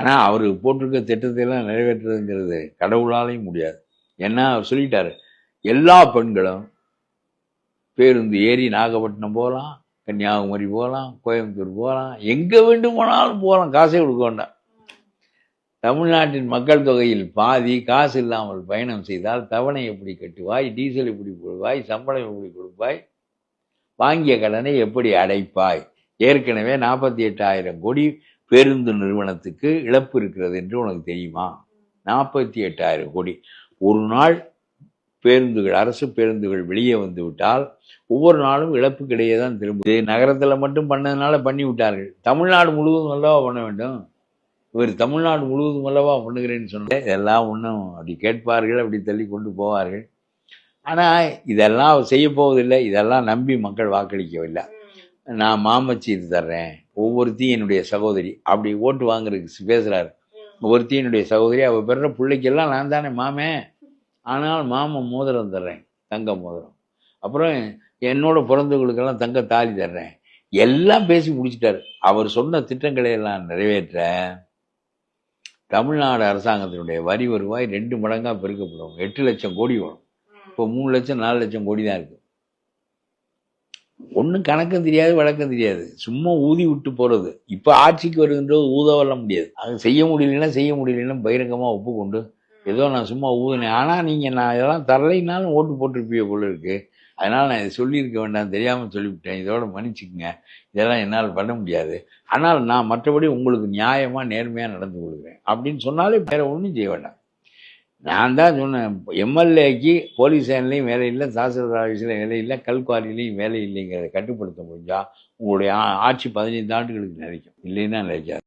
ஆனால் அவர் போட்டிருக்க திட்டத்தையெல்லாம் நிறைவேற்றுறதுங்கிறது கடவுளாலையும் முடியாது. ஏன்னா அவர் சொல்லிட்டாரு, எல்லா பெண்களும் பேருந்து ஏறி நாகப்பட்டினம் போகலாம், கன்னியாகுமரி போகலாம், கோயம்புத்தூர் போகலாம், எங்கே வேண்டும் போனாலும் போகலாம், காசே கொடுக்க வேண்டாம். தமிழ்நாட்டின் மக்கள் தொகையில் பாதி காசு இல்லாமல் பயணம் செய்தால் தவணை எப்படி கட்டுவாய், டீசல் எப்படி போடுவாய், சம்பளம் எப்படி கொடுப்பாய், வாங்கிய கடனை எப்படி அடைப்பாய்? ஏற்கனவே 48,000 கோடி பேருந்து நிறுவனத்துக்கு இழப்பு இருக்கிறது என்று உனக்கு தெரியுமா? 48,000 கோடி. ஒரு நாள் பேருந்துகள், அரசு பேருந்துகள் வெளியே வந்து விட்டால் ஒவ்வொரு நாளும் இழப்புக்கிடையே தான் திரும்ப. நகரத்தில் மட்டும் பண்ணதுனால பண்ணி விட்டார்கள். தமிழ்நாடு முழுவதும் அல்லவா பண்ண வேண்டும். இவர் தமிழ்நாடு முழுவதும் அல்லவா பண்ணுகிறேன்னு சொன்ன இதெல்லாம் ஒன்றும் அப்படி கேட்பார்கள், அப்படி தள்ளி கொண்டு போவார்கள். ஆனால் இதெல்லாம் செய்ய போவதில்லை. இதெல்லாம் நம்பி மக்கள் வாக்களிக்கவில்லை. நான் மாமச்சி இது தர்றேன், ஒவ்வொருத்தையும் என்னுடைய சகோதரி, அப்படி ஓட்டு வாங்குறதுக்கு பேசுகிறாரு. ஒவ்வொருத்தையும் என்னுடைய சகோதரி, அவள் பெற பிள்ளைக்கெல்லாம் நான் தானே மாமே, ஆனால் மாமன் மோதிரம் தர்றேன், தங்க மோதிரம். அப்புறம் என்னோட பிறந்தவங்களுக்கெல்லாம் தங்க தாலி தர்றேன். எல்லாம் பேசி முடிச்சிட்டாரு. அவர் சொன்ன திட்டங்களை எல்லாம் நிறைவேற்ற தமிழ்நாடு அரசாங்கத்தினுடைய வரி வருவாய் 2 மடங்காக பெருக்கப்படும். 8 லட்சம் கோடி வரும். இப்போ 3 லட்சம் 4 லட்சம் கோடி தான் இருக்கு. ஒன்றும் கணக்கும் தெரியாது, வழக்கம் தெரியாது, சும்மா ஊதி விட்டு போகிறது. இப்போ ஆட்சிக்கு வருகின்றது ஊதவெல்லாம் முடியாது. அது செய்ய முடியலன்னா பகிரங்கமாக ஒப்புக்கொண்டு ஏதோ நான் சும்மா ஊதினேன், ஆனால் நீங்கள் நான் இதெல்லாம் தரலைனாலும் ஓட்டு போட்டிருப்பீங்க போல இருக்கு, அதனால் நான் இதை சொல்லியிருக்க வேண்டாம், தெரியாமல் சொல்லிவிட்டேன், இதோட மன்னிச்சுக்குங்க, இதெல்லாம் என்னால் பண்ண முடியாது, ஆனால் நான் மற்றபடி உங்களுக்கு நியாயமாக நேர்மையாக நடந்து கொள்கிறேன் அப்படின்னு சொன்னாலே வேற ஒன்றும் செய்ய வேண்டாம். நான் தான் சொன்னேன், எம்எல்ஏக்கு போலீஸ் ஸ்டேஷன்லையும் வேலை இல்லை, தாசில்தார் ஆஃபீஸில் வேலை இல்லை, கல்குவாரிலையும் வேலை இல்லைங்கிறத கட்டுப்படுத்த முடிஞ்சா உங்களுடைய ஆட்சி 15 ஆண்டுகளுக்கு நினைக்கும், இல்லைன்னா நினைக்காது.